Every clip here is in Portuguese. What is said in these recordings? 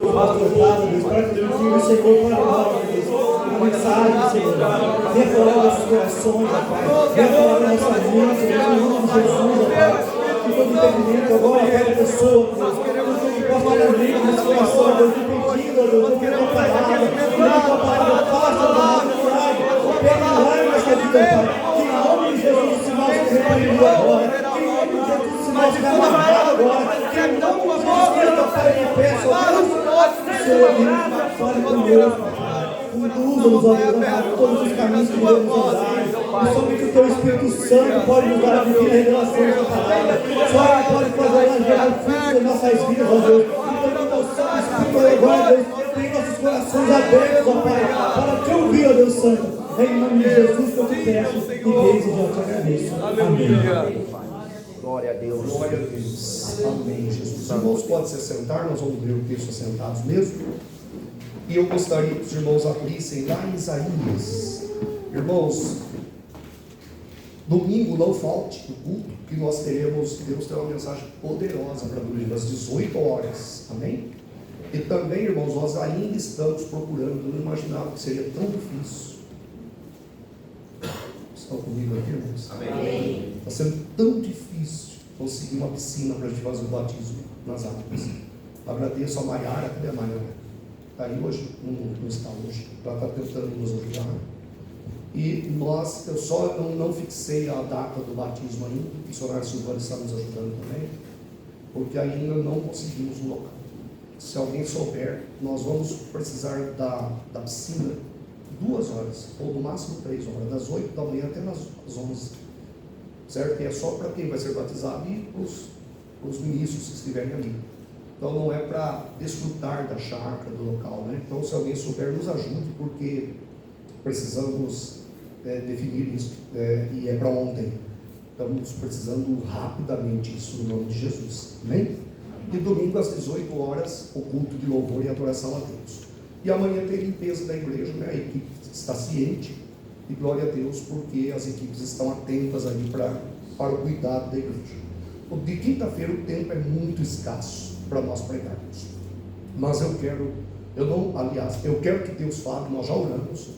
Deus, para que Deus viva, Senhor, para nós, Deus, a mensagem, Senhor, reforma nossos corações, Pai, reforma nossa mente, em nome de Jesus, Pai, que todo entendimento agora, cada pessoa, Deus, que possa ter livre nesse coração, Deus, de pedido, Deus, de ouvir a tua palavra, faça, Deus, pega milagre nessa vida, Pai, que em nome de Jesus, se nós repreendemos agora, que em nome de Jesus, se nós amarramos agora, que em nome de Jesus, Pai, eu peço, ó Deus, Senhor, fale conosco, conduza-nos, ó Deus, a todos os caminhos que devemos andar, e somente o Teu Espírito Santo pode nos dar a divina revelação da palavra, só Ele pode fazer ela gerar frutos em nossas vidas, ó Deus, então que o Teu Santo Espírito agora, Deus, tem nossos corações abertos, ó Pai, para Te ouvir, ó Deus Santo, em nome de Jesus que eu Te peço, e desde já Te agradeço, amém. Glória a Deus. Glória a Deus. Amém, Jesus. Os irmãos podem se sentar, nós vamos ler o texto assentados mesmo. E eu gostaria que os irmãos abrissem lá em Isaías. Irmãos, domingo não falte o culto, que nós teremos. Deus tem uma mensagem poderosa para domingo, às 18 horas. Amém? E também, irmãos, nós ainda estamos procurando, eu não imaginava que seria tão difícil. Estão comigo aqui, irmãos? Amém. Está sendo tão difícil conseguir uma piscina para a gente fazer o batismo nas águas. Agradeço a Maiara, cadê a Maiara? Está aí hoje? Não está hoje. Ela está tentando nos ajudar. E nós, eu só não fixei a data do batismo ainda. O missionário Silvano está nos ajudando também, porque ainda não conseguimos um local. Se alguém souber, nós vamos precisar da piscina 2 horas, ou no máximo 3 horas, das 8 da manhã até as 11, certo? E é só para quem vai ser batizado e os ministros que estiverem ali. Então não é para desfrutar da chácara, do local, né? Então se alguém souber, nos ajude, porque precisamos definir isso, e é para ontem. Estamos precisando rapidamente isso, no nome de Jesus, amém? E domingo às 18 horas, o culto de louvor e adoração a Deus. E amanhã tem limpeza da igreja, né? A equipe está ciente, e glória a Deus, porque as equipes estão atentas ali para o cuidado da igreja. De quinta-feira o tempo é muito escasso para nós pregarmos, mas eu quero que Deus fale, nós já oramos,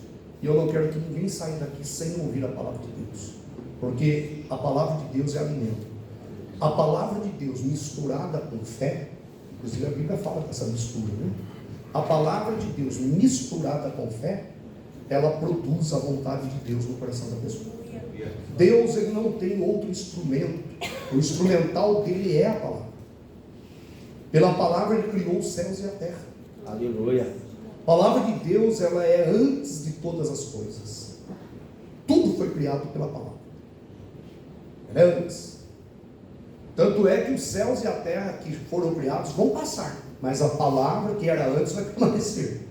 e eu não quero que ninguém saia daqui sem ouvir a palavra de Deus, porque a palavra de Deus é alimento. A palavra de Deus misturada com fé, inclusive a Bíblia fala dessa mistura, né? A palavra de Deus misturada com fé, ela produz a vontade de Deus no coração da pessoa. Deus, ele não tem outro instrumento. O instrumental dele é a palavra. Pela palavra ele criou os céus e a terra. Aleluia. A palavra de Deus, ela é antes de todas as coisas. Tudo foi criado pela palavra. Ela é antes. Tanto é que os céus e a terra que foram criados vão passar, mas a palavra que era antes vai permanecer.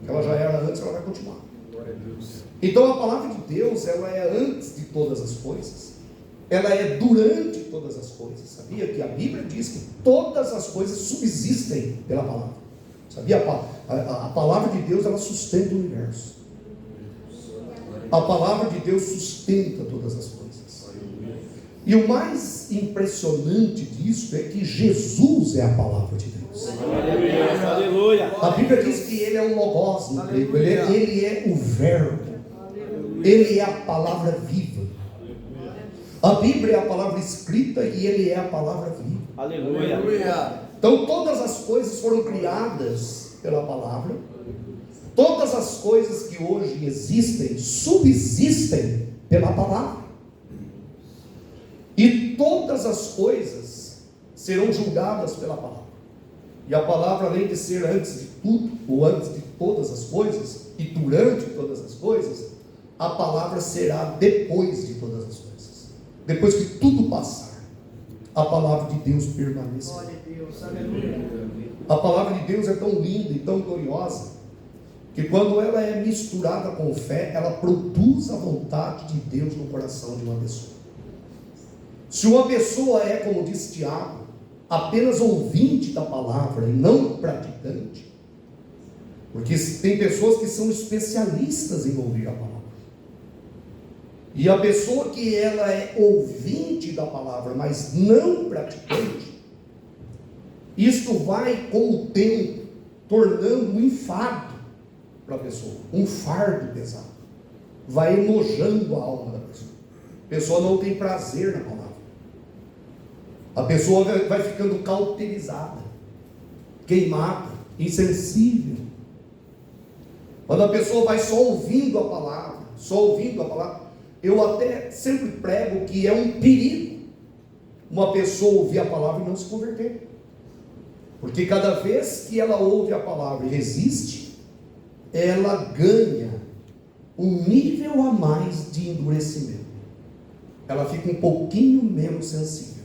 Ela já era antes, ela vai continuar. Glória a Deus. Então a palavra de Deus, ela é antes de todas as coisas. Ela é durante todas as coisas. Sabia que a Bíblia diz que todas as coisas subsistem pela palavra? Sabia? A palavra de Deus, ela sustenta o universo. A palavra de Deus sustenta todas as coisas. E o mais impressionante disso é que Jesus é a palavra de Deus. Aleluia. A Bíblia diz que ele é o Logos no grego, ele é o Verbo, ele é a palavra viva. A Bíblia é a palavra escrita e ele é a palavra viva. Aleluia. Então todas as coisas foram criadas pela palavra. Todas as coisas que hoje existem subsistem pela palavra. E todas as coisas serão julgadas pela palavra. E a palavra, além de ser antes de tudo, ou antes de todas as coisas, e durante todas as coisas, a palavra será depois de todas as coisas. Depois que tudo passar, a palavra de Deus permanecerá. A palavra de Deus é tão linda e tão gloriosa, que quando ela é misturada com fé, ela produz a vontade de Deus no coração de uma pessoa. Se uma pessoa é, como disse Tiago, apenas ouvinte da palavra e não praticante, porque tem pessoas que são especialistas em ouvir a palavra, e a pessoa que ela é ouvinte da palavra, mas não praticante, isto vai com o tempo tornando um enfado para a pessoa, um fardo pesado. Vai enojando a alma da pessoa. A pessoa não tem prazer na palavra. A pessoa vai ficando cauterizada, queimada, insensível. Quando a pessoa vai só ouvindo a palavra, eu até sempre prego que é um perigo uma pessoa ouvir a palavra e não se converter. Porque cada vez que ela ouve a palavra e resiste, ela ganha um nível a mais de endurecimento. Ela fica um pouquinho menos sensível.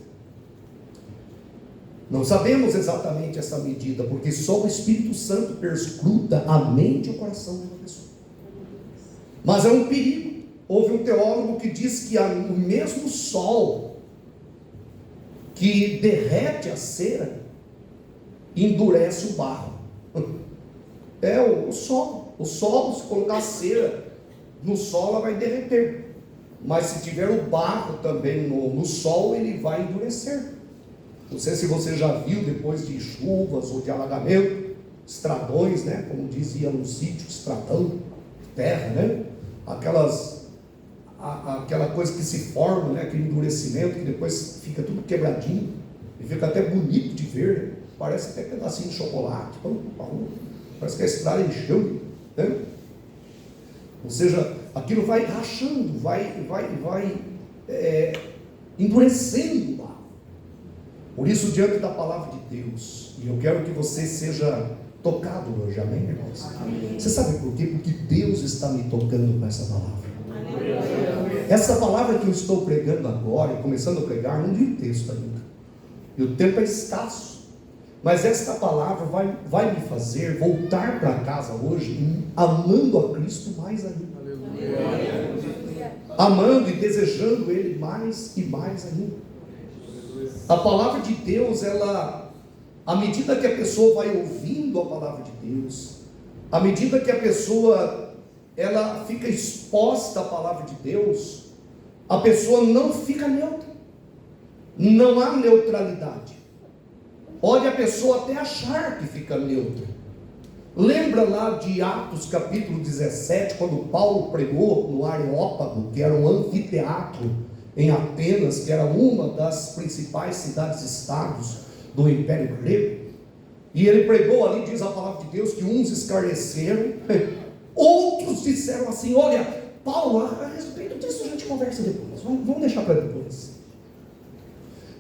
Não sabemos exatamente essa medida, porque só o Espírito Santo perscruta a mente e o coração de uma pessoa. Mas é um perigo. Houve um teólogo que diz que o mesmo sol que derrete a cera endurece o barro. É o sol. O sol, se colocar cera no sol, ela vai derreter. Mas se tiver o barro também no sol, ele vai endurecer. Não sei se você já viu, depois de chuvas ou de alagamento, estradões, né? Como dizia no sítio, estradão, terra, né? Aquela coisa que se forma, né? Aquele endurecimento que depois fica tudo quebradinho e fica até bonito de ver, né? Parece até pedacinho de chocolate. Parece que a estrada encheu, né? Ou seja, aquilo vai rachando, vai endurecendo lá. Por isso, diante da palavra de Deus, e eu quero que você seja tocado hoje, amém, irmãos? Amém. Você sabe por quê? Porque Deus está me tocando com essa palavra. Amém. Essa palavra que eu estou pregando agora, e começando a pregar, não li o texto ainda, e o tempo é escasso, mas esta palavra vai me fazer voltar para casa hoje, amando a Cristo mais ainda. Amém. Amando e desejando Ele mais e mais ainda. A palavra de Deus, à medida que a pessoa vai ouvindo a palavra de Deus, à medida que a pessoa ela fica exposta à palavra de Deus, a pessoa não fica neutra. Não há neutralidade. Pode a pessoa até achar que fica neutra. Lembra lá de Atos capítulo 17, quando Paulo pregou no Areópago, que era um anfiteatro em Atenas, que era uma das principais cidades-estados do Império Grego, e ele pregou ali, diz a palavra de Deus, que uns escarneceram, outros disseram assim: olha, Paulo, a respeito disso a gente conversa depois, vamos deixar para depois.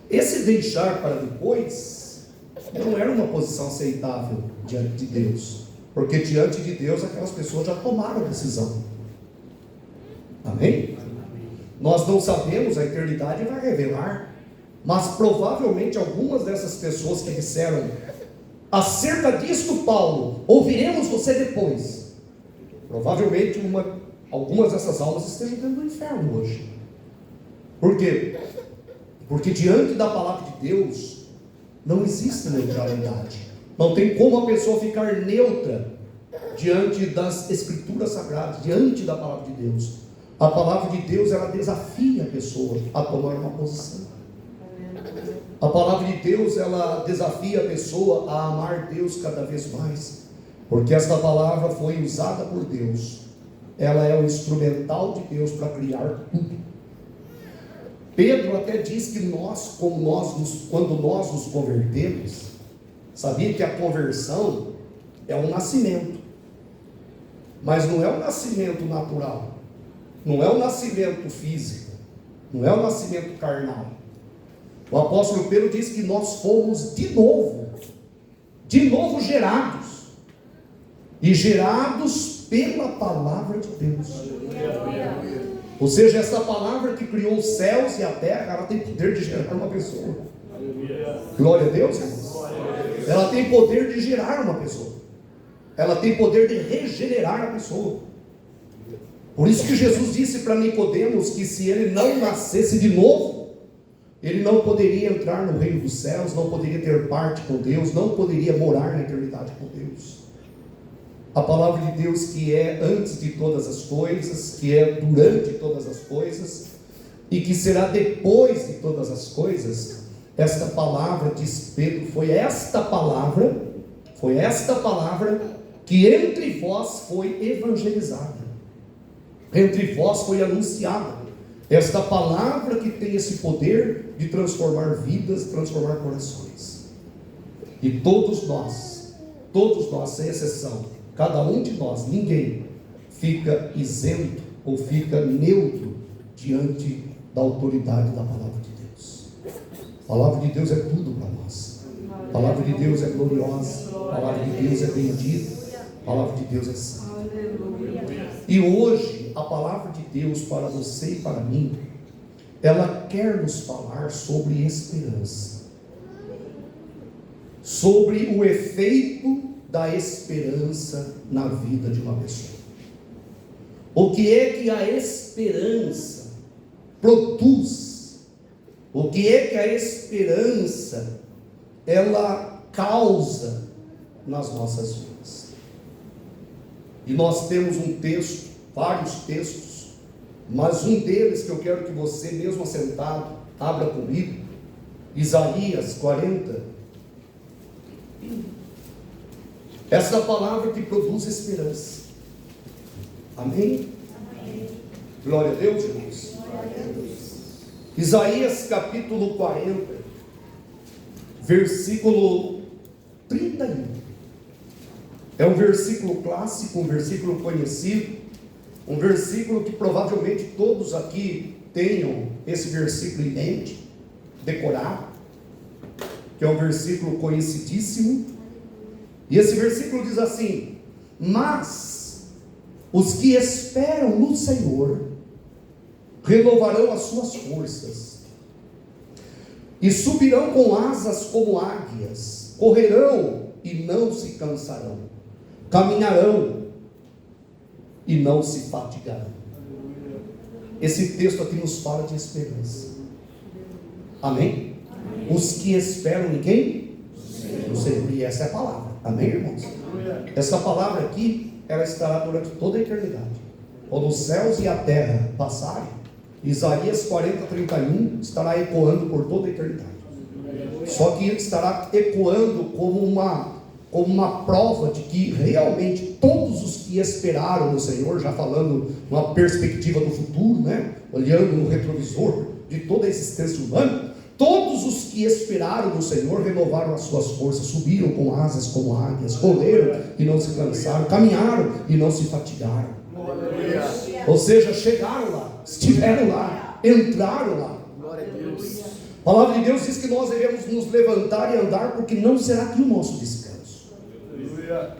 Esse deixar para depois não era uma posição aceitável diante de Deus, porque diante de Deus aquelas pessoas já tomaram a decisão. Amém? Nós não sabemos, a eternidade vai revelar, mas provavelmente algumas dessas pessoas que disseram: acerca disto, Paulo, ouviremos você depois, provavelmente algumas dessas almas estejam dentro do inferno hoje. Por quê? Porque diante da palavra de Deus não existe neutralidade. Não tem como a pessoa ficar neutra diante das escrituras sagradas, diante da palavra de Deus. A palavra de Deus, ela desafia a pessoa a tomar uma posição. A palavra de Deus, ela desafia a pessoa a amar Deus cada vez mais, porque esta palavra foi usada por Deus. Ela é o instrumental de Deus para criar tudo. Pedro até diz que quando nós nos convertemos, sabia que a conversão é um nascimento, mas não é um nascimento natural. Não é o nascimento físico, não é o nascimento carnal. O apóstolo Pedro diz que nós fomos de novo gerados, e gerados pela palavra de Deus. Ou seja, essa palavra que criou os céus e a terra, ela tem poder de gerar uma pessoa. Glória a Deus, irmãos. Ela tem poder de gerar uma pessoa. Ela tem poder de regenerar a pessoa. Por isso que Jesus disse para Nicodemos que se ele não nascesse de novo, ele não poderia entrar no reino dos céus, não poderia ter parte com Deus, não poderia morar na eternidade com Deus. A palavra de Deus, que é antes de todas as coisas, que é durante todas as coisas, e que será depois de todas as coisas, esta palavra, diz Pedro, foi esta palavra Foi esta palavra que entre vós foi evangelizada, entre vós foi anunciada. Esta palavra que tem esse poder de transformar vidas, transformar corações. E todos nós, sem exceção, cada um de nós, ninguém fica isento ou fica neutro diante da autoridade da palavra de Deus. A palavra de Deus é tudo para nós. A palavra de Deus é gloriosa, a palavra de Deus é bendita, a palavra de Deus é santa. E hoje, a palavra de Deus para você e para mim, ela quer nos falar sobre esperança, sobre o efeito da esperança na vida de uma pessoa. O que é que a esperança produz? O que é que a esperança ela causa nas nossas vidas? E nós temos um texto, vários textos, mas um deles que eu quero que você, mesmo assentado, abra comigo, Isaías 40. Essa palavra que produz esperança. Amém? Amém. Glória a Deus, irmãos. Isaías capítulo 40, versículo 31. É um versículo clássico, um versículo conhecido, um versículo que provavelmente todos aqui tenham esse versículo em mente, decorado, que é um versículo conhecidíssimo. E esse versículo diz assim: mas os que esperam no Senhor renovarão as suas forças e subirão com asas como águias, correrão e não se cansarão, caminharão e não se fatigarão. Esse texto aqui nos fala de esperança. Amém? Amém. Os que esperam em quem? No Senhor. E essa é a palavra. Amém, irmãos? Essa palavra aqui, ela estará durante toda a eternidade. Quando os céus e a terra passarem, Isaías 40, 31 estará ecoando por toda a eternidade. Só que estará ecoando como uma prova de que realmente todos os que esperaram no Senhor, já falando uma perspectiva do futuro, né? Olhando no retrovisor de toda a existência humana, todos os que esperaram no Senhor renovaram as suas forças, subiram com asas como águias, correram e não se cansaram, caminharam e não se fatigaram. Ou seja, chegaram lá, estiveram lá, entraram lá. A palavra de Deus diz que nós devemos nos levantar e andar, porque não será aqui o nosso descanso.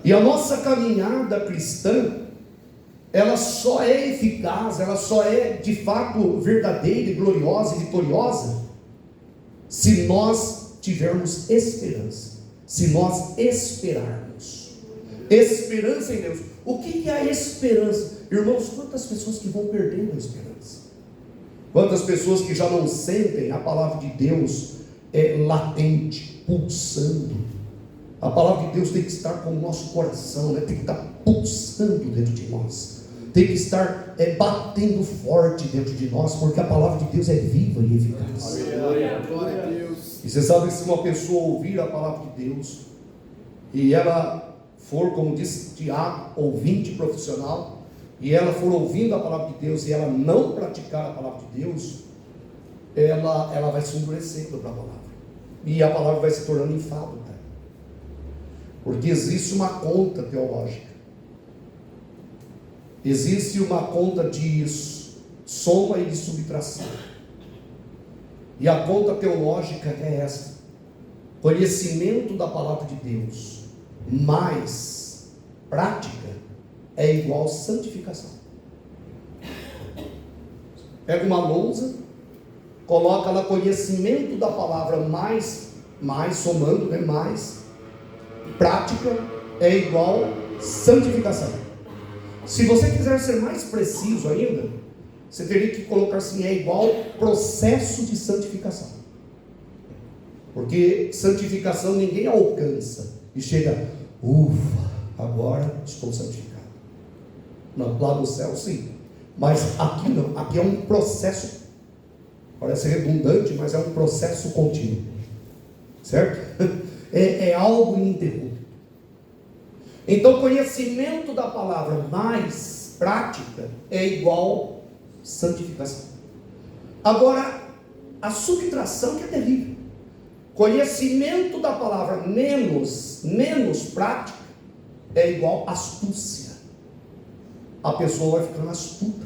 E a nossa caminhada cristã, ela só é eficaz, ela só é de fato verdadeira, gloriosa e vitoriosa, se nós tivermos esperança, se nós esperarmos. Esperança em Deus. O que é a esperança? Irmãos, quantas pessoas que vão perdendo a esperança? Quantas pessoas que já não sentem a palavra de Deus latente, pulsando? A palavra de Deus tem que estar com o nosso coração, né? Tem que estar pulsando dentro de nós, tem que estar batendo forte dentro de nós, porque a palavra de Deus é viva e eficaz. Glória a Deus. E você sabe que se uma pessoa ouvir a palavra de Deus, e ela for, como disse Tiago, ouvinte profissional, e ela for ouvindo a palavra de Deus, e ela não praticar a palavra de Deus, ela vai se endurecendo para a palavra, e a palavra vai se tornando enfado, tá? Porque existe uma conta teológica, existe uma conta de soma e de subtração, e a conta teológica é essa: conhecimento da palavra de Deus mais prática é igual santificação. Pega uma lousa, coloca lá conhecimento da palavra mais somando, né, mais prática é igual santificação. Se você quiser ser mais preciso ainda, você teria que colocar assim: é igual processo de santificação. Porque santificação ninguém alcança e chega, ufa, agora estou santificado. Não, lá no céu sim, mas aqui não. Aqui é um processo, parece redundante, mas é um processo contínuo, certo? É algo ininterrupto. Então, conhecimento da palavra mais prática é igual santificação. Agora, a subtração que é terrível. Conhecimento da palavra menos prática é igual astúcia. A pessoa vai ficando astuta.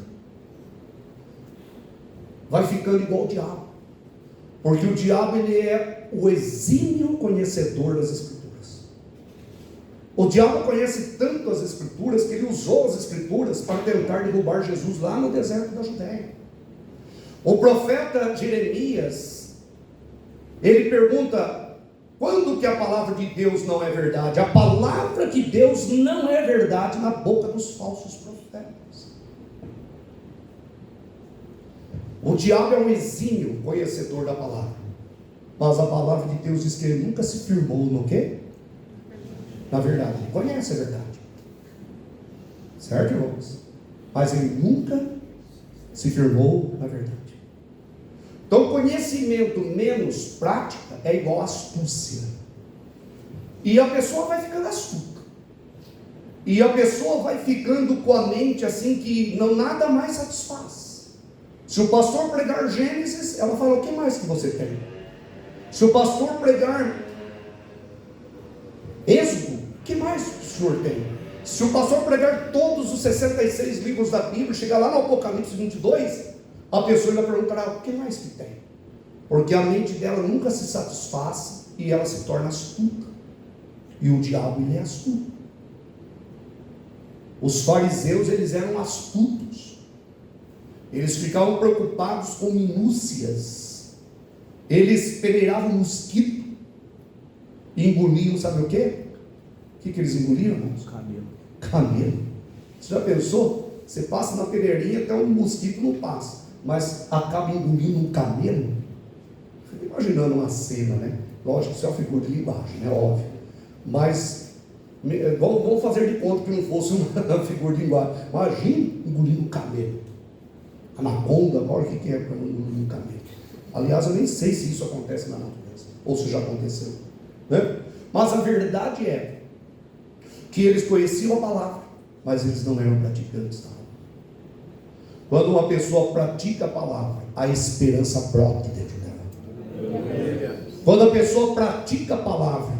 Vai ficando igual o diabo. Porque o diabo, ele é o exímio conhecedor das Escrituras. O diabo conhece tanto as Escrituras que ele usou as Escrituras para tentar derrubar Jesus lá no deserto da Judéia. O profeta Jeremias, ele pergunta: quando que a palavra de Deus não é verdade? A palavra de Deus não é verdade na boca dos falsos profetas. O diabo é um exímio conhecedor da palavra, mas a palavra de Deus diz que ele nunca se firmou no quê? Na verdade. Ele conhece a verdade, certo, irmãos? Mas ele nunca se firmou na verdade. Então, conhecimento menos prática é igual a astúcia. E a pessoa vai ficando astuta. E a pessoa vai ficando com a mente assim que não nada mais satisfaz. Se o pastor pregar Gênesis, ela fala: o que mais que você tem? Se o pastor pregar Êxodo, o que mais o senhor tem? Se o pastor pregar todos os 66 livros da Bíblia, chegar lá no Apocalipse 22, a pessoa ainda perguntará: o que mais que tem? Porque a mente dela nunca se satisfaz e ela se torna astuta. E o diabo, ele é astuto. Os fariseus, eles eram astutos. Eles ficavam preocupados com minúcias. Eles peneiravam mosquito e engoliam, sabe o quê? O que eles engoliam, irmãos? Camelo. Você já pensou? Você passa na peneirinha, até um mosquito não passa, mas acaba engolindo um camelo. Fico imaginando uma cena, né? Lógico que isso é uma figura de linguagem, né? Óbvio. Mas vamos fazer de conta que não fosse uma figura de linguagem. Imagina engolindo um camelo. Anaconda, agora o que é para engolir um camelo? Aliás, eu nem sei se isso acontece na natureza, ou se já aconteceu, né? Mas a verdade é que eles conheciam a palavra, mas eles não eram praticantes da palavra. Quando uma pessoa pratica a palavra, a esperança brota dentro dela. Quando a pessoa pratica a palavra,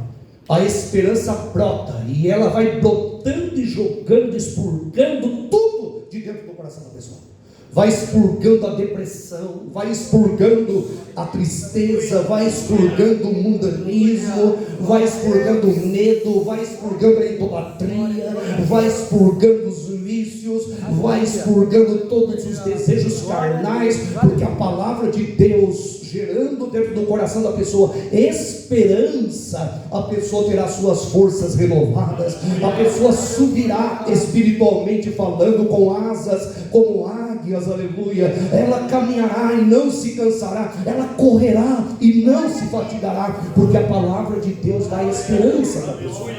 a esperança brota, e ela vai brotando e jogando, expurgando tudo de dentro do coração da pessoa. Vai expurgando a depressão, vai expurgando a tristeza, vai expurgando o mundanismo, vai expurgando o medo, vai expurgando a idolatria, vai expurgando os vícios, vai expurgando todos os desejos carnais, porque a palavra de Deus gerando dentro do coração da pessoa esperança, a pessoa terá suas forças renovadas, a pessoa subirá espiritualmente falando com asas como águias, aleluia. Ela caminhará e não se cansará, ela correrá e não se fatigará, porque a palavra de Deus dá esperança da pessoa.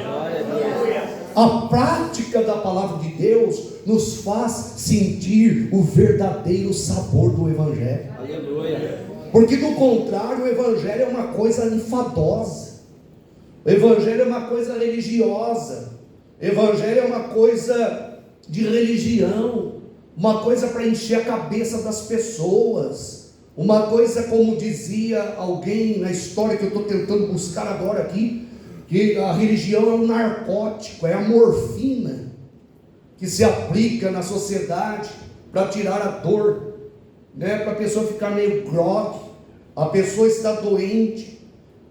A prática da palavra de Deus nos faz sentir o verdadeiro sabor do Evangelho. Aleluia. Porque do contrário, o Evangelho é uma coisa enfadosa, o Evangelho é uma coisa religiosa, o Evangelho é uma coisa de religião, uma coisa para encher a cabeça das pessoas, uma coisa, como dizia alguém na história que eu estou tentando buscar agora aqui, que a religião é um narcótico, é a morfina que se aplica na sociedade para tirar a dor, né? Para a pessoa ficar meio grogue, a pessoa está doente,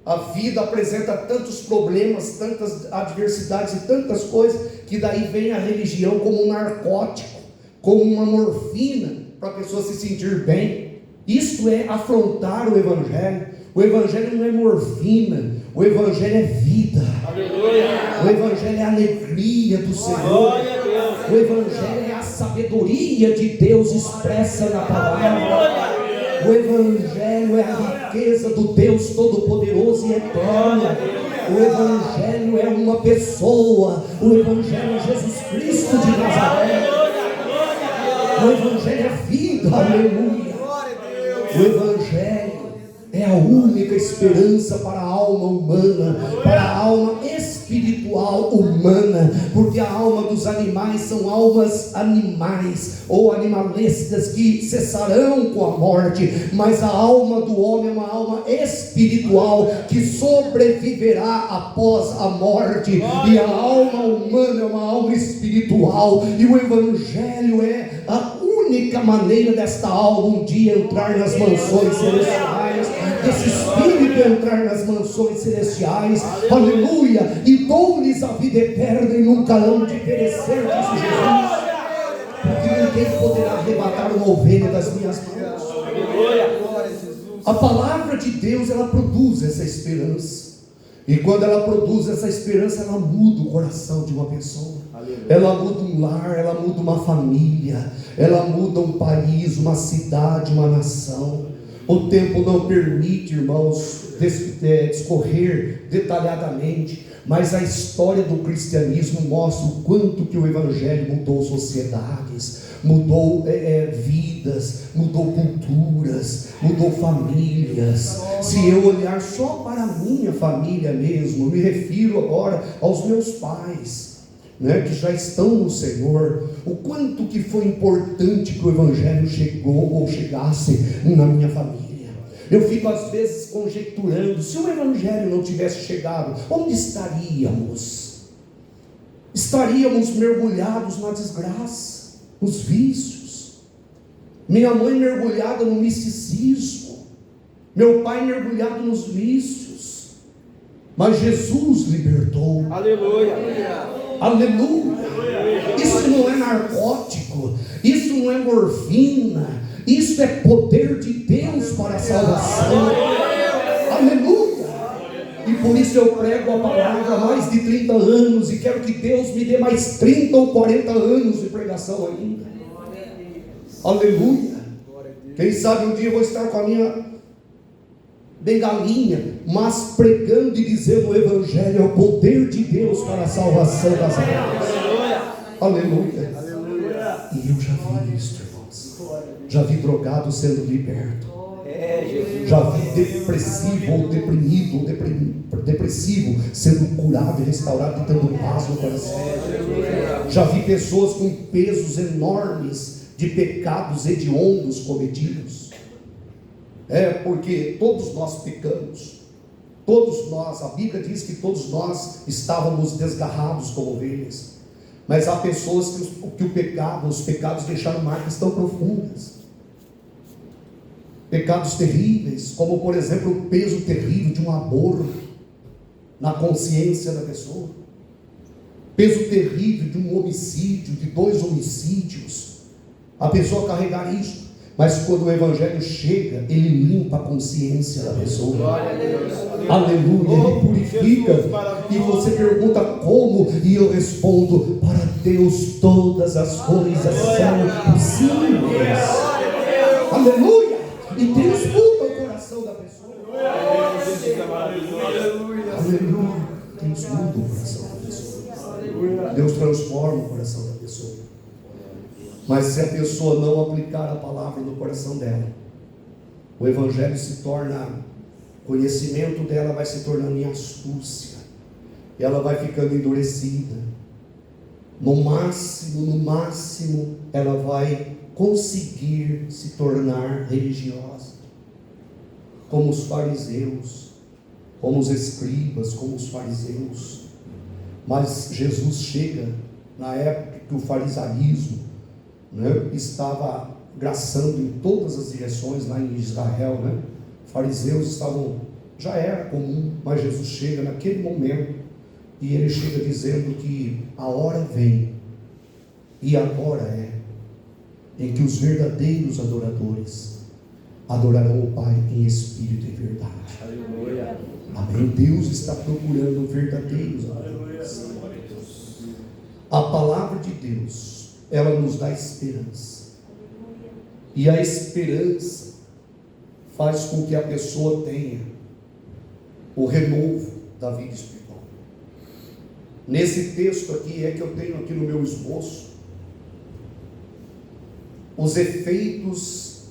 a vida apresenta tantos problemas, tantas adversidades e tantas coisas, que daí vem a religião como um narcótico, como uma morfina, para a pessoa se sentir bem. Isto é afrontar o Evangelho. O Evangelho não é morfina, o Evangelho é vida. Aleluia. O Evangelho é a alegria do Senhor. O Evangelho é a sabedoria de Deus expressa na palavra. O Evangelho é a riqueza do Deus Todo-Poderoso e Eterno. O Evangelho é uma pessoa. O Evangelho é Jesus Cristo de Nazaré. O Evangelho é vida, aleluia. O Evangelho é a única esperança para a alma humana, para a alma espiritual. espiritual humana, porque a alma dos animais são almas animais ou animalescas que cessarão com a morte, mas a alma do homem é uma alma espiritual que sobreviverá após a morte, e a alma humana é uma alma espiritual, e o Evangelho é a única maneira desta alma um dia entrar nas mansões celestiais, desse espírito entrar nas mansões celestiais, aleluia, e dou-lhes a vida eterna e nunca hão de perecer, disse Jesus, porque ninguém poderá arrebatar uma ovelha das minhas mãos. A palavra de Deus, ela produz essa esperança, e quando ela produz essa esperança, ela muda o coração de uma pessoa, ela muda um lar, ela muda uma família, ela muda um país, uma cidade, uma nação. O tempo não permite, irmãos, discorrer detalhadamente, mas a história do cristianismo mostra o quanto que o Evangelho mudou sociedades, mudou vidas, mudou culturas, mudou famílias. Se eu olhar só para a minha família mesmo, me refiro agora aos meus pais, que já estão no Senhor, o quanto que foi importante que o Evangelho chegou ou chegasse na minha família. Eu fico às vezes conjecturando, se o Evangelho não tivesse chegado, onde estaríamos? Estaríamos mergulhados na desgraça, nos vícios, minha mãe mergulhada no misticismo, meu pai mergulhado nos vícios, mas Jesus libertou. Aleluia. Aleluia. Isso não é narcótico, isso não é morfina, isso é poder de Deus para a salvação. Aleluia. E por isso eu prego a palavra há mais de 30 anos, e quero que Deus me dê mais 30 ou 40 anos de pregação ainda. Aleluia. Quem sabe um dia eu vou estar com a minha bengalinha, mas pregando e dizendo: o Evangelho é o poder de Deus para a salvação das almas. Aleluia. E eu já vi isso, irmãos. Já vi drogado sendo liberto, já vi depressivo ou deprimido ou depressivo sendo curado e restaurado e tendo paz no coração. Já vi pessoas com pesos enormes de pecados hediondos cometidos. Porque todos nós pecamos, todos nós, a Bíblia diz que todos nós estávamos desgarrados como ovelhas, mas há pessoas que o pecado, os pecados deixaram marcas tão profundas, pecados terríveis, como por exemplo o peso terrível de um aborto na consciência da pessoa, peso terrível de um homicídio, de 2 homicídios, a pessoa carregar isso. Mas quando o Evangelho chega, ele limpa a consciência da pessoa. Aleluia, ele purifica. E você pergunta como, e eu respondo: para Deus todas as coisas são possíveis. Aleluia. E Deus muda o coração da pessoa. Aleluia. Deus muda o coração da pessoa. Deus transforma o coração da pessoa. Mas se a pessoa não aplicar a palavra no coração dela, o Evangelho se torna, conhecimento dela vai se tornando em astúcia, ela vai ficando endurecida. No máximo, ela vai conseguir se tornar religiosa, como os fariseus, como os escribas, como os fariseus. Mas Jesus chega na época que o farisaísmo estava graçando em todas as direções lá em Israel, Fariseus estavam, já era comum, mas Jesus chega naquele momento, e ele chega dizendo que a hora vem, e agora é, em que os verdadeiros adoradores adorarão o Pai em espírito e verdade. Aleluia. Amém. Deus está procurando verdadeiros adoradores. A palavra de Deus, ela nos dá esperança, e a esperança faz com que a pessoa tenha o renovo da vida espiritual. Nesse texto aqui que eu tenho aqui no meu esboço, os efeitos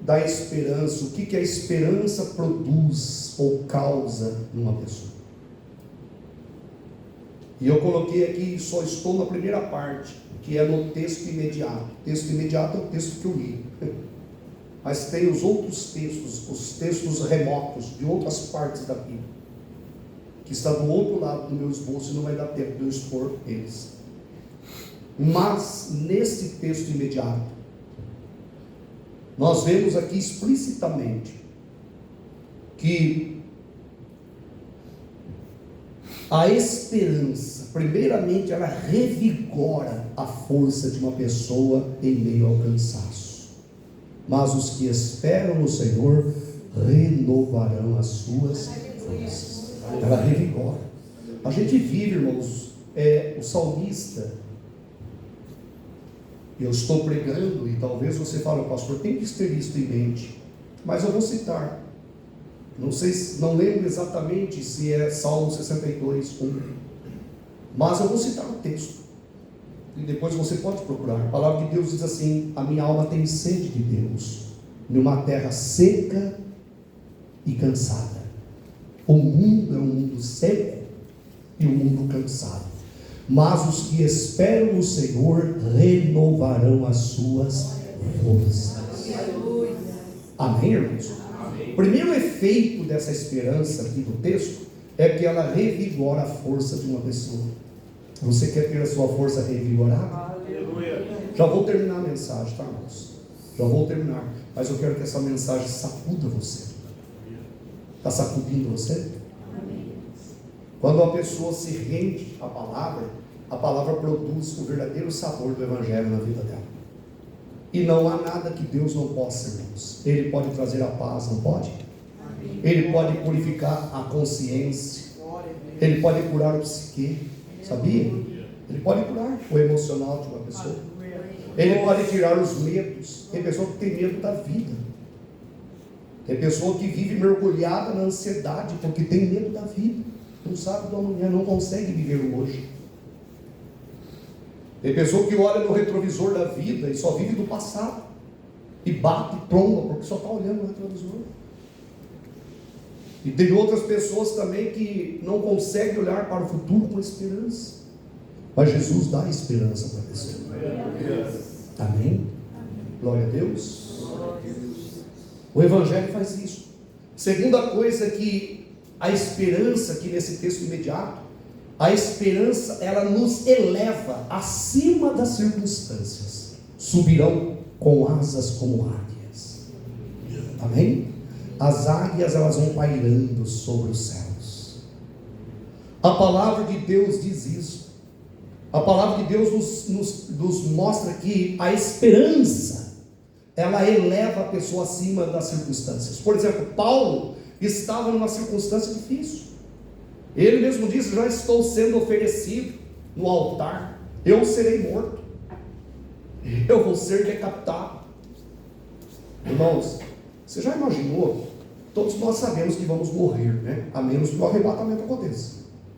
da esperança, o que a esperança produz ou causa numa pessoa. E eu coloquei aqui, só estou na primeira parte, que é no texto imediato. O texto imediato é o texto que eu li. Mas tem os outros textos, os textos remotos de outras partes da Bíblia, que está do outro lado do meu esboço e não vai dar tempo de eu expor eles. Mas, neste texto imediato, nós vemos aqui explicitamente que a esperança, primeiramente, ela revigora a força de uma pessoa em meio ao cansaço. Mas os que esperam no Senhor renovarão as suas forças. Ela revigora. A gente vive, irmãos, o salmista. Eu estou pregando e talvez você fale, pastor, tem que ter isso em mente. Mas eu vou citar. Não sei, não lembro exatamente se é Salmo 62, 1. Mas eu vou citar o texto. E depois você pode procurar. A palavra de Deus diz assim: a minha alma tem sede de Deus, numa terra seca e cansada. O mundo é um mundo seco e um mundo cansado. Mas os que esperam no Senhor renovarão as suas forças. Amém, irmãos? O primeiro efeito dessa esperança aqui do texto é que ela revigora a força de uma pessoa. Você quer ter a sua força revigorada? Aleluia. Já vou terminar a mensagem, tá, irmãos? Já vou terminar. Mas eu quero que essa mensagem sacuda você. Está sacudindo você? Amém. Quando a pessoa se rende à palavra, a palavra produz o verdadeiro sabor do Evangelho na vida dela. E não há nada que Deus não possa, irmãos. Ele pode trazer a paz, não pode? Amém. Ele pode purificar a consciência. Ele pode curar o psique. Sabia? Ele pode curar o emocional de uma pessoa. Ele pode tirar os medos. Tem pessoa que tem medo da vida. Tem pessoa que vive mergulhada na ansiedade porque tem medo da vida. Não sabe do amanhã, não consegue viver o hoje. Tem pessoa que olha no retrovisor da vida e só vive do passado. E bate e tromba porque só está olhando no retrovisor. E tem outras pessoas também que não conseguem olhar para o futuro com esperança. Mas Jesus dá esperança para a pessoa. Amém? Glória a Deus. O Evangelho faz isso. Segunda coisa que a esperança, aqui nesse texto imediato, a esperança, ela nos eleva acima das circunstâncias. Subirão com asas como águias. Amém? As águias, elas vão pairando sobre os céus. A palavra de Deus diz isso. A palavra de Deus nos mostra que a esperança, ela eleva a pessoa acima das circunstâncias. Por exemplo, Paulo estava numa circunstância difícil. Ele mesmo disse: já estou sendo oferecido no altar, eu serei morto, eu vou ser decapitado. Irmãos, você já imaginou? Todos nós sabemos que vamos morrer, né? A menos que o arrebatamento aconteça.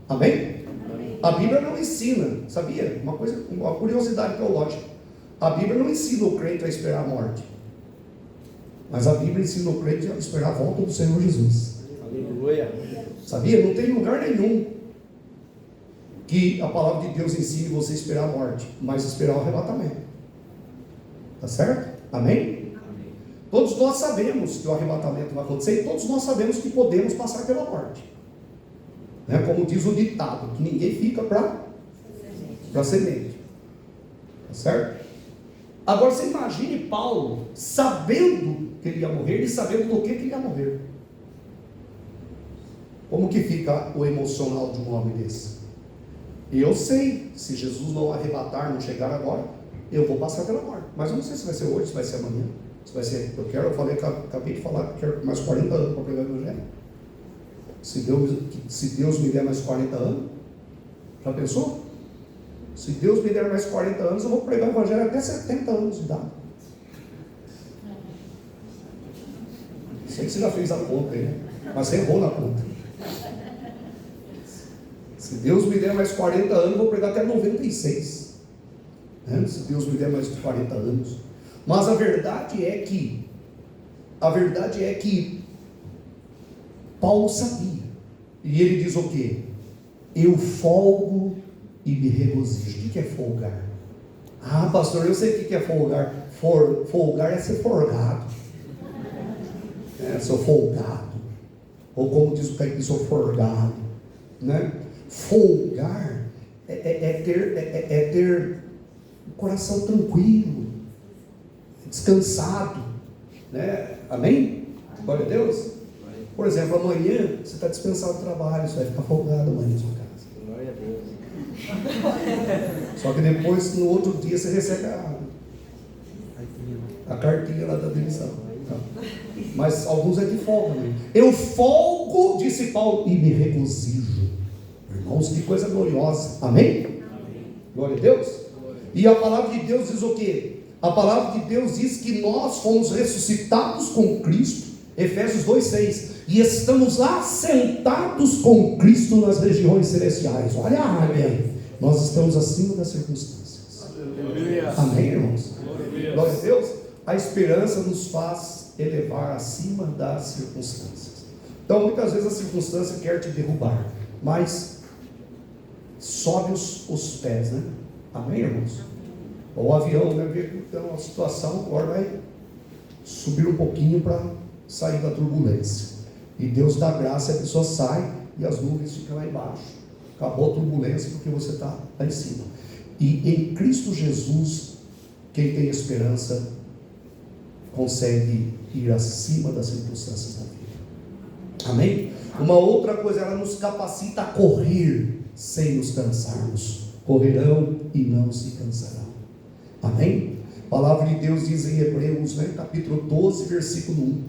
Amém? Amém. A Bíblia não ensina, sabia? Uma curiosidade teológica. A Bíblia não ensina o crente a esperar a morte. Mas a Bíblia ensina o crente a esperar a volta do Senhor Jesus. Aleluia. Sabia? Não tem lugar nenhum que a palavra de Deus ensine você a esperar a morte, mas esperar o arrebatamento. Tá certo? Amém? Todos nós sabemos que o arrebatamento vai acontecer e todos nós sabemos que podemos passar pela morte. Né? Como diz o ditado, que ninguém fica para semente. Tá certo? Agora você imagine Paulo sabendo que ele ia morrer e sabendo do que ele ia morrer. Como que fica o emocional de um homem desse? E eu sei, se Jesus não arrebatar, não chegar agora, eu vou passar pela morte. Mas eu não sei se vai ser hoje, se vai ser amanhã. Acabei de falar que quero mais 40 anos para pregar o Evangelho. Se Deus me der mais 40 anos, já pensou? Se Deus me der mais 40 anos, eu vou pregar o Evangelho até 70 anos de idade. Sei que você já fez a conta aí, né? Mas você errou na conta. Se Deus me der mais 40 anos, eu vou pregar até 96. Né? Se Deus me der mais 40 anos. Mas a verdade é que Paulo sabia. E ele diz o quê? Eu folgo e me regozijo. O que é folgar? Ah, pastor, eu sei o que é folgar. Folgar é ser folgado. Sou folgado. Ou como diz o caipira, sou forgado. Né? Folgar é ter o coração tranquilo, descansado. Né? Amém? Glória a Deus. Por exemplo, amanhã você está dispensado do trabalho, você vai ficar folgado amanhã na sua casa. Glória a Deus. Só que depois, no outro dia, você recebe a cartinha lá da demissão. Mas alguns é de folga, né? Eu folgo, disse Paulo, e me regozijo. Irmãos, que coisa gloriosa. Amém? Glória a Deus. E a palavra de Deus diz o quê? A palavra de Deus diz que nós fomos ressuscitados com Cristo, Efésios 2,6, e estamos assentados com Cristo nas regiões celestiais. Olha a área. Nós estamos acima das circunstâncias. Amém, irmãos? Glória a Deus. A esperança nos faz elevar acima das circunstâncias. Então, muitas vezes a circunstância quer te derrubar, mas sobe os pés, né? Amém, irmãos? O avião, né? Então, a situação agora vai subir um pouquinho para sair da turbulência. E Deus dá graça e a pessoa sai e as nuvens ficam lá embaixo. Acabou a turbulência porque você está lá em cima. E em Cristo Jesus, quem tem esperança consegue ir acima das circunstâncias da vida. Amém? Uma outra coisa, ela nos capacita a correr sem nos cansarmos. Correrão e não se cansarão. Amém? A palavra de Deus diz em Hebreus, né, capítulo 12, versículo 1,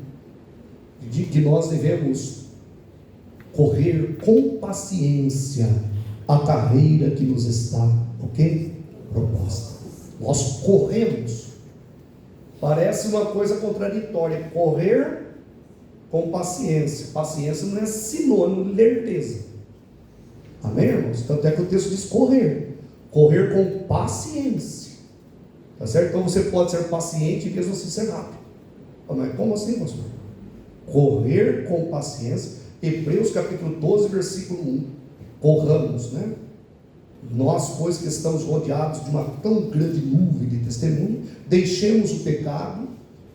de que nós devemos correr com paciência a carreira que nos está, o quê? Proposta. Nós corremos. Parece uma coisa contraditória, correr com paciência. Paciência não é sinônimo de lerdeza. Amém, irmãos? Tanto é que o texto diz correr. Correr com paciência. Tá certo? Então você pode ser paciente e mesmo assim ser rápido. Mas como assim, pastor? Correr com paciência. Hebreus capítulo 12, versículo 1. Corramos, né? Nós, pois que estamos rodeados de uma tão grande nuvem de testemunho, deixemos o pecado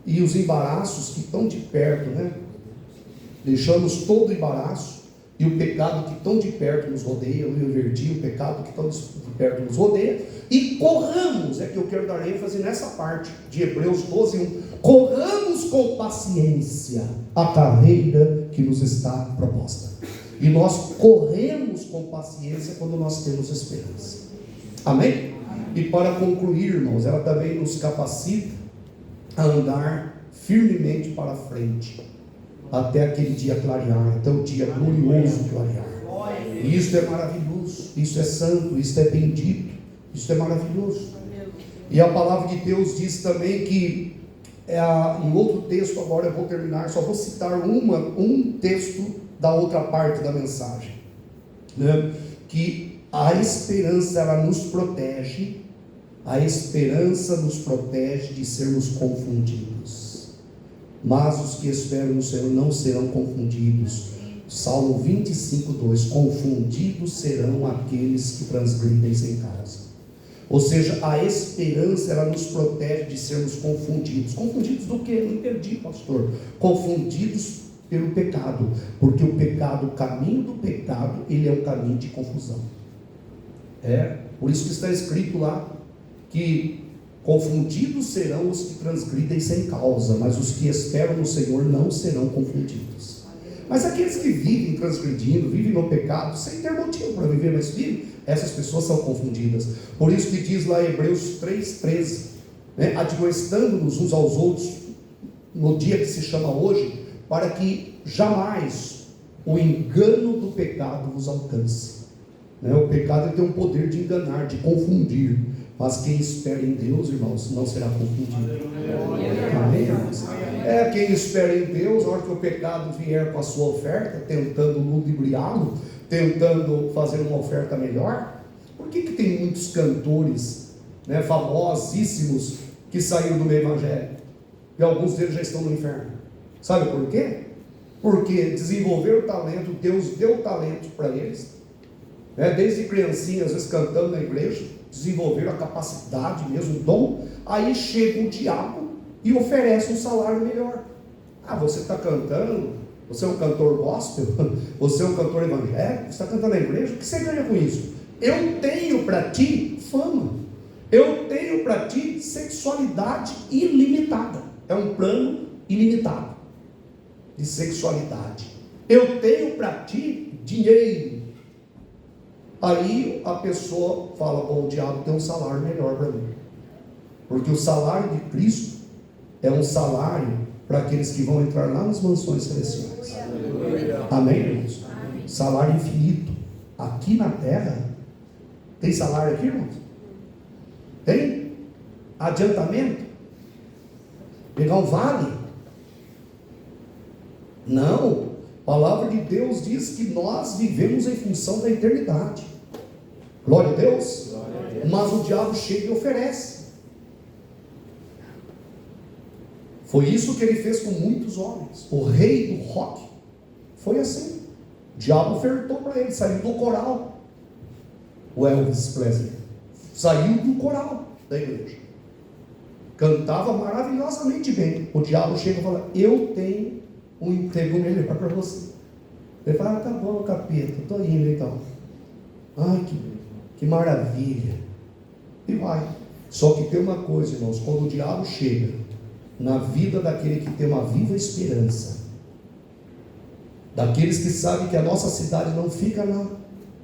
e os embaraços que estão de perto, né? Deixamos todo o embaraço e o pecado que tão de perto nos rodeia. Eu inverti, o pecado que tão de perto nos rodeia, e corramos, é que eu quero dar ênfase nessa parte de Hebreus 12, 1. Corramos com paciência a carreira que nos está proposta. E nós corremos com paciência quando nós temos esperança. Amém? E para concluir, irmãos, ela também nos capacita a andar firmemente para frente, até aquele dia clarear, até o dia glorioso clarear. E isso é maravilhoso, isso é santo, isso é bendito, isso é maravilhoso. E a palavra de Deus diz também que, em outro texto, agora eu vou terminar, só vou citar um texto da outra parte da mensagem, né? Que a esperança, ela nos protege, a esperança nos protege de sermos confundidos, mas os que esperam no Senhor não serão confundidos. Salmo 25, 2, confundidos serão aqueles que transgridem sem causa. Ou seja, a esperança, ela nos protege de sermos confundidos. Confundidos do quê? Não entendi, pastor. Confundidos pelo pecado, porque o pecado, o caminho do pecado, ele é um caminho de confusão. Por isso que está escrito lá, que confundidos serão os que transgridem sem causa, mas os que esperam no Senhor não serão confundidos. Mas aqueles que vivem transgredindo, vivem no pecado, sem ter motivo para viver, mas vivem, essas pessoas são confundidas. Por isso que diz lá em Hebreus 3,13, né, admoestando-nos uns aos outros, no dia que se chama hoje, para que jamais o engano do pecado vos alcance. O pecado tem um poder de enganar, de confundir, mas quem espera em Deus, irmãos, não será confundido. Amém, irmãos? Quem espera em Deus, na hora que o pecado vier com a sua oferta, tentando ludibriá-lo, tentando fazer uma oferta melhor. Por que tem muitos cantores, né, famosíssimos, que saíram do meio evangélico? E alguns deles já estão no inferno. Sabe por quê? Porque desenvolveram o talento, Deus deu talento para eles, Desde criancinha, às vezes cantando na igreja, desenvolveram a capacidade mesmo, o dom. Aí chega o diabo e oferece um salário melhor. Você está cantando, você é um cantor gospel, você é um cantor evangélico, você está cantando na igreja, o que você ganha com isso? Eu tenho para ti fama, eu tenho para ti sexualidade ilimitada. É um plano ilimitado de sexualidade. Eu tenho para ti dinheiro. Aí a pessoa fala: bom, o diabo tem um salário melhor para mim, porque o salário de Cristo é um salário para aqueles que vão entrar lá nas mansões celestiais. Amém, irmãos? Amém. Salário infinito. Aqui na terra, tem salário aqui, irmãos? Tem? Adiantamento? Pegar um vale? Não. A palavra de Deus diz que nós vivemos em função da eternidade. Glória a Deus. Mas o diabo chega e oferece. Foi isso que ele fez com muitos homens. O rei do rock foi assim. O diabo ofertou para ele, saiu do coral. O Elvis Presley saiu do coral da igreja, cantava maravilhosamente bem. O diabo chega e fala: eu tenho um emprego melhor para você. Ele fala: tá bom, capeta, estou indo então. Ai, que maravilha. E vai. Só que tem uma coisa, irmãos: quando o diabo chega na vida daquele que tem uma viva esperança, daqueles que sabem que a nossa cidade não fica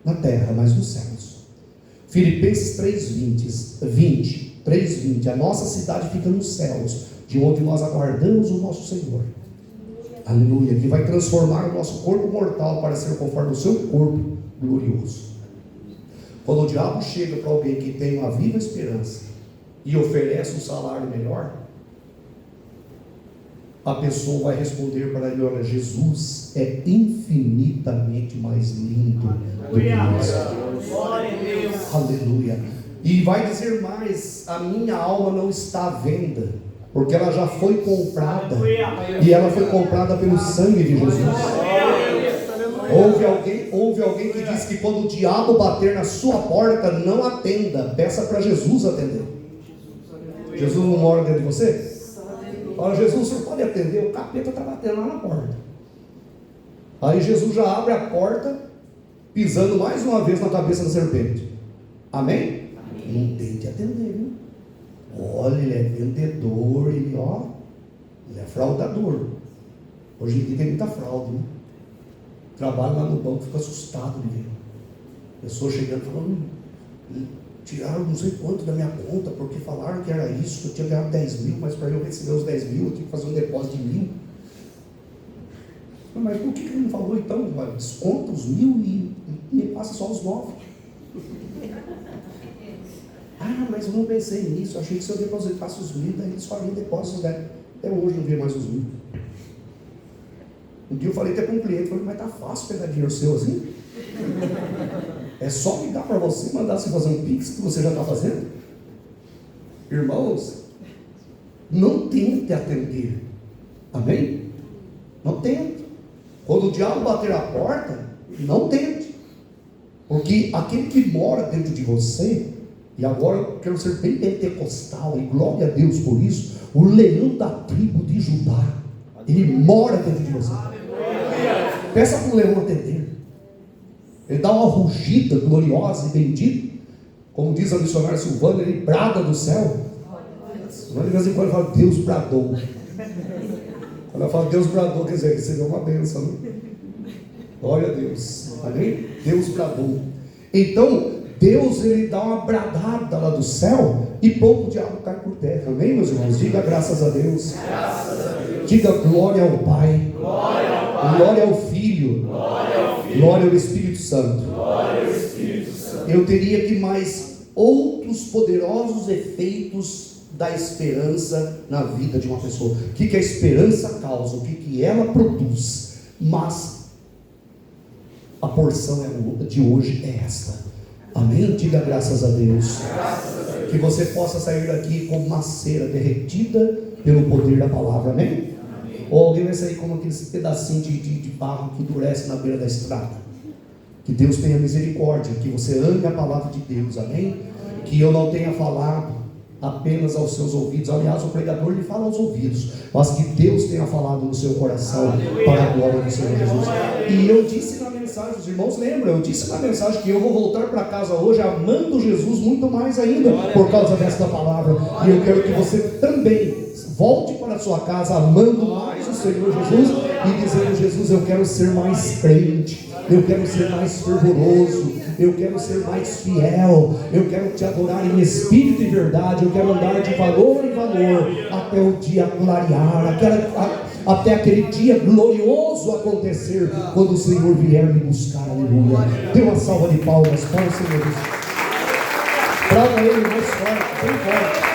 na terra, mas nos céus. Filipenses 3:20, a nossa cidade fica nos céus, de onde nós aguardamos o nosso Senhor. Aleluia, que vai transformar o nosso corpo mortal para ser conforme o seu corpo glorioso. Quando o diabo chega para alguém que tem uma viva esperança e oferece um salário melhor, a pessoa vai responder para ele: olha, Jesus é infinitamente mais lindo do que isso. Aleluia. E vai dizer mais: a minha alma não está à venda, porque ela já foi comprada, e ela foi comprada pelo sangue de Jesus. Houve alguém que diz que quando o diabo bater na sua porta, não atenda, peça para Jesus atender. Jesus não mora dentro de você? Fala: Jesus, o senhor pode atender? O capeta está batendo lá na porta. Aí Jesus já abre a porta, pisando mais uma vez na cabeça da serpente. Amém? Não tem que atender, viu? Olha, ele é vendedor, ele é fraudador. Hoje em dia tem muita fraude, né? Trabalho lá no banco, fica assustado de ver pessoas chegando falando: tiraram não sei quanto da minha conta, porque falaram que era isso, que eu tinha ganhado 10 mil, mas para eu receber os 10 mil, eu tinha que fazer um depósito de 1.000. Mas por que ele não falou então? Desconta os 1.000 e me passa só os 9. Mas eu não pensei nisso, achei que se eu depositasse os 1.000, daí eles fariam depósitos 10. Até hoje não vi mais os 1.000. Um dia eu falei até com um cliente, falei: mas tá fácil pegar dinheiro seu assim? É só ligar para você, mandar você fazer um pix que você já está fazendo? Irmãos, não tente atender. Amém? Não tente. Quando o diabo bater a porta, não tente. Porque aquele que mora dentro de você, e agora eu quero ser bem pentecostal, e glória a Deus por isso, o leão da tribo de Judá, ele mora dentro de você. Peça para o leão atender. Ele dá uma rugida gloriosa e bendita, como diz a missionária Silvana, ele brada do céu. De vez em quando ele fala: Deus bradou. Quando ela fala Deus bradou, quer dizer, recebeu uma bênção, né? Glória a Deus. Amém? Deus bradou. Então Deus, ele dá uma bradada lá do céu e pouco o diabo cai por terra. Amém, meus irmãos? Diga graças a Deus. Graças a Deus. Diga glória ao Pai. Glória ao Pai. Glória ao Filho. Glória ao Filho. Glória ao Espírito Santo. Glória ao Espírito Santo. Eu teria que mais outros poderosos efeitos da esperança na vida de uma pessoa. O que a esperança causa? O que ela produz? Mas a porção de hoje é esta. Amém? Diga graças a Deus. Que você possa sair daqui como uma cera derretida pelo poder da palavra. Amém? Ou alguém vai sair como aqueles pedacinhos de barro que endurece na beira da estrada. Que Deus tenha misericórdia, que você ame a palavra de Deus, amém? Que eu não tenha falado apenas aos seus ouvidos, aliás, o pregador lhe fala aos ouvidos, mas que Deus tenha falado no seu coração, para a glória do Senhor Jesus. E eu disse na mensagem, os irmãos lembram, eu disse na mensagem que eu vou voltar para casa hoje amando Jesus muito mais ainda, por causa desta palavra. E eu quero que você também volte para a sua casa amando mais o Senhor Jesus e dizendo: Jesus, eu quero ser mais crente, eu quero ser mais fervoroso, eu quero ser mais fiel, eu quero te adorar em espírito e verdade, eu quero andar de valor em valor até o dia clarear, até aquele dia glorioso acontecer, quando o Senhor vier me buscar. Aleluia. Dê uma salva de palmas para o Senhor Jesus. Prova Ele mais forte, bem forte.